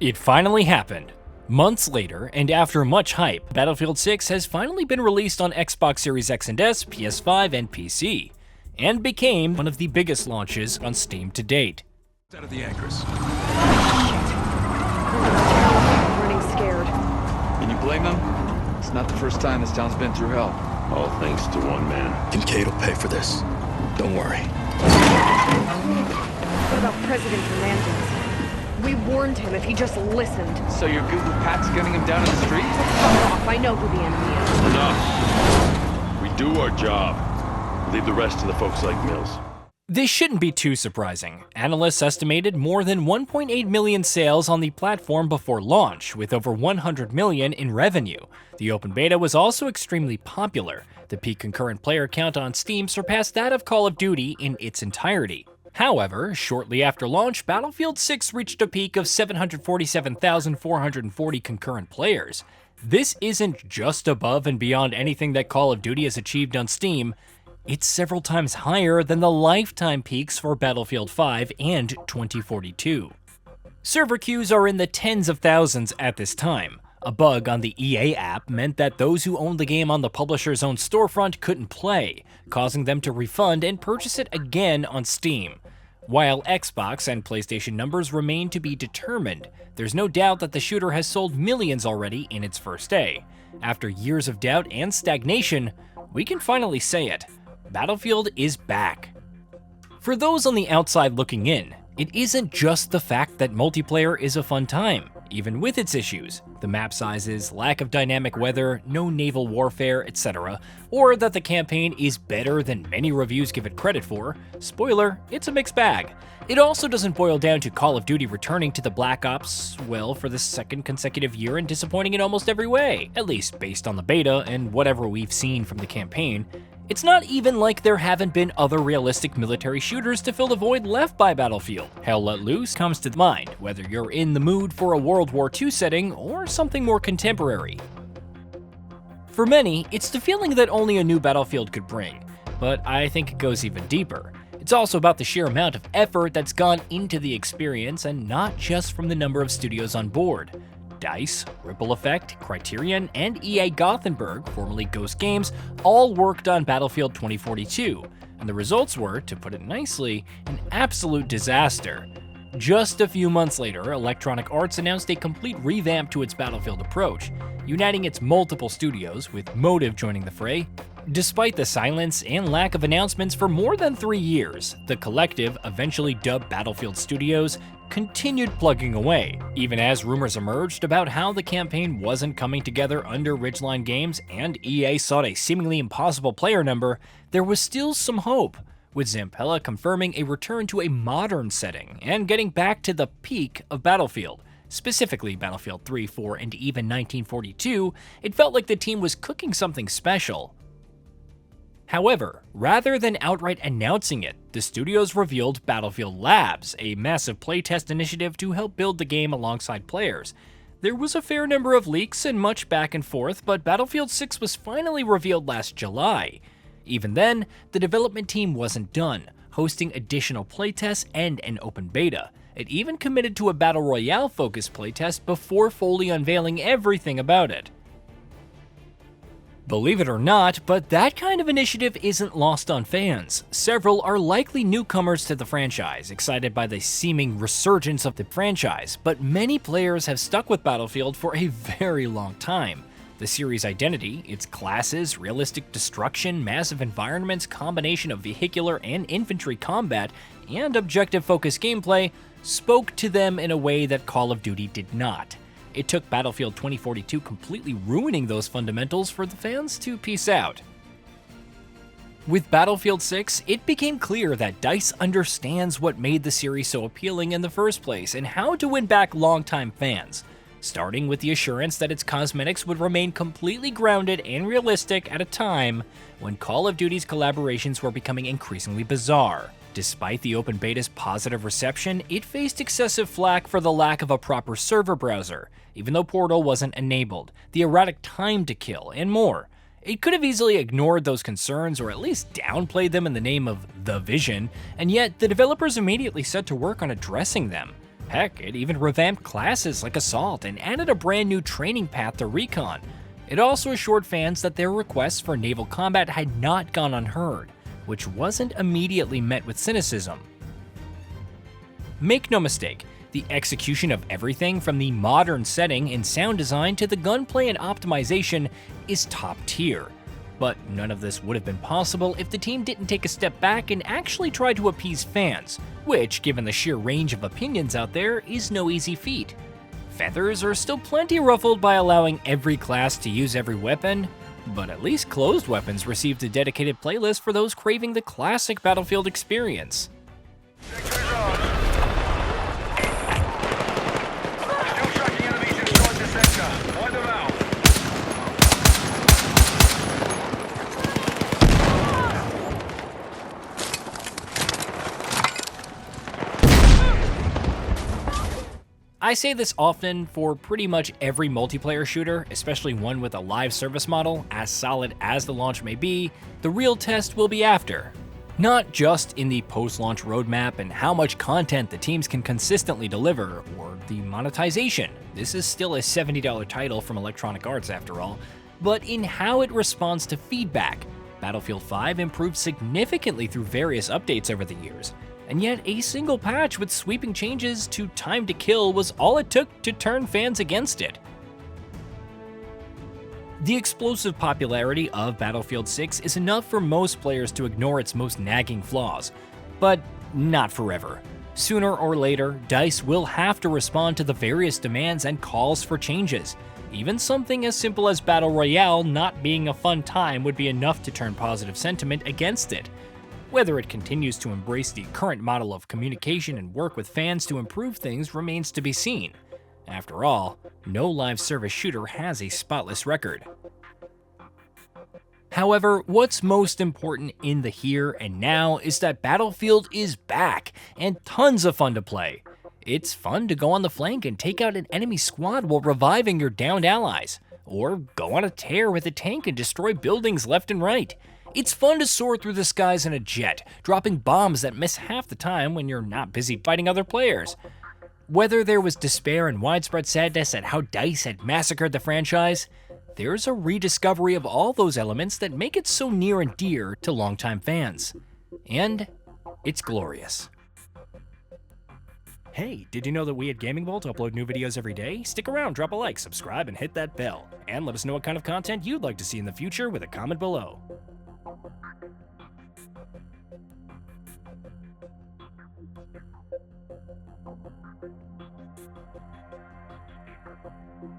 It finally happened. Months later, and after much hype, Battlefield 6 has finally been released on Xbox Series X and S, PS5, and PC, and became one of the biggest launches on Steam to date. Out of the anchors. Running scared. Can you blame them? It's not the first time this town's been through hell. All thanks to one man. Kincaid will pay for this. Don't worry. What about President Hernandez? We warned him if he just listened. So your Google Pat's gunning him down in the street? Fuck off, I know who the enemy is. Enough. We do our job. Leave the rest to the folks like Mills. This shouldn't be too surprising. Analysts estimated more than 1.8 million sales on the platform before launch, with over 100 million in revenue. The open beta was also extremely popular. The peak concurrent player count on Steam surpassed that of Call of Duty in its entirety. However, shortly after launch, Battlefield 6 reached a peak of 747,440 concurrent players. This isn't just above and beyond anything that Call of Duty has achieved on Steam. It's several times higher than the lifetime peaks for Battlefield 5 and 2042. Server queues are in the tens of thousands at this time. A bug on the EA app meant that those who owned the game on the publisher's own storefront couldn't play, causing them to refund and purchase it again on Steam. While Xbox and PlayStation numbers remain to be determined, there's no doubt that the shooter has sold millions already in its first day. After years of doubt and stagnation, we can finally say it. Battlefield is back. For those on the outside looking in, it isn't just the fact that multiplayer is a fun time, even with its issues, the map sizes, lack of dynamic weather, no naval warfare, etc., or that the campaign is better than many reviews give it credit for. Spoiler, it's a mixed bag. It also doesn't boil down to Call of Duty returning to the Black Ops, well, for the second consecutive year and disappointing in almost every way, at least based on the beta and whatever we've seen from the campaign. It's not even like there haven't been other realistic military shooters to fill the void left by Battlefield. Hell Let Loose comes to mind, whether you're in the mood for a World War II setting or something more contemporary. For many, it's the feeling that only a new Battlefield could bring, but I think it goes even deeper. It's also about the sheer amount of effort that's gone into the experience and not just from the number of studios on board. DICE, Ripple Effect, Criterion, and EA Gothenburg, formerly Ghost Games, all worked on Battlefield 2042, and the results were, to put it nicely, an absolute disaster. Just a few months later, Electronic Arts announced a complete revamp to its Battlefield approach, uniting its multiple studios, with Motive joining the fray. Despite the silence and lack of announcements for more than 3 years, the collective, eventually dubbed Battlefield Studios, continued plugging away, even as rumors emerged about how the campaign wasn't coming together under Ridgeline Games and EA sought a seemingly impossible player number. There was still some hope, with Zampella confirming a return to a modern setting and getting back to the peak of Battlefield. Specifically Battlefield 3, 4, and even 1942, it felt like the team was cooking something special. However, rather than outright announcing it, the studios revealed Battlefield Labs, a massive playtest initiative to help build the game alongside players. There was a fair number of leaks and much back and forth, but Battlefield 6 was finally revealed last July. Even then, the development team wasn't done, hosting additional playtests and an open beta. It even committed to a Battle Royale-focused playtest before fully unveiling everything about it. Believe it or not, but that kind of initiative isn't lost on fans. Several are likely newcomers to the franchise, excited by the seeming resurgence of the franchise, but many players have stuck with Battlefield for a very long time. The series' identity, its classes, realistic destruction, massive environments, combination of vehicular and infantry combat, and objective-focused gameplay, spoke to them in a way that Call of Duty did not. It took Battlefield 2042 completely ruining those fundamentals for the fans to peace out. With Battlefield 6, it became clear that DICE understands what made the series so appealing in the first place and how to win back longtime fans, starting with the assurance that its cosmetics would remain completely grounded and realistic at a time when Call of Duty's collaborations were becoming increasingly bizarre. Despite the open beta's positive reception, it faced excessive flack for the lack of a proper server browser, even though Portal wasn't enabled, the erratic time to kill, and more. It could have easily ignored those concerns or at least downplayed them in the name of The Vision, and yet the developers immediately set to work on addressing them. Heck, it even revamped classes like Assault and added a brand new training path to Recon. It also assured fans that their requests for naval combat had not gone unheard, which wasn't immediately met with cynicism. Make no mistake, the execution of everything from the modern setting and sound design to the gunplay and optimization is top tier. But none of this would have been possible if the team didn't take a step back and actually try to appease fans, which, given the sheer range of opinions out there, is no easy feat. Feathers are still plenty ruffled by allowing every class to use every weapon, but at least closed weapons received a dedicated playlist for those craving the classic Battlefield experience. I say this often for pretty much every multiplayer shooter, especially one with a live service model, as solid as the launch may be, the real test will be after. Not just in the post-launch roadmap and how much content the teams can consistently deliver, or the monetization. This is still a $70 title from Electronic Arts after all, but in how it responds to feedback. Battlefield 5 improved significantly through various updates over the years, and yet a single patch with sweeping changes to time to kill was all it took to turn fans against it. The explosive popularity of Battlefield 6 is enough for most players to ignore its most nagging flaws, but not forever. Sooner or later, DICE will have to respond to the various demands and calls for changes. Even something as simple as Battle Royale not being a fun time would be enough to turn positive sentiment against it. Whether it continues to embrace the current model of communication and work with fans to improve things remains to be seen. After all, no live service shooter has a spotless record. However, what's most important in the here and now is that Battlefield is back, and tons of fun to play. It's fun to go on the flank and take out an enemy squad while reviving your downed allies, or go on a tear with a tank and destroy buildings left and right. It's fun to soar through the skies in a jet, dropping bombs that miss half the time when you're not busy fighting other players. Whether there was despair and widespread sadness at how DICE had massacred the franchise, there's a rediscovery of all those elements that make it so near and dear to longtime fans. And it's glorious. Hey, did you know that we at GamingBolt upload new videos every day? Stick around, drop a like, subscribe, and hit that bell. And let us know what kind of content you'd like to see in the future with a comment below.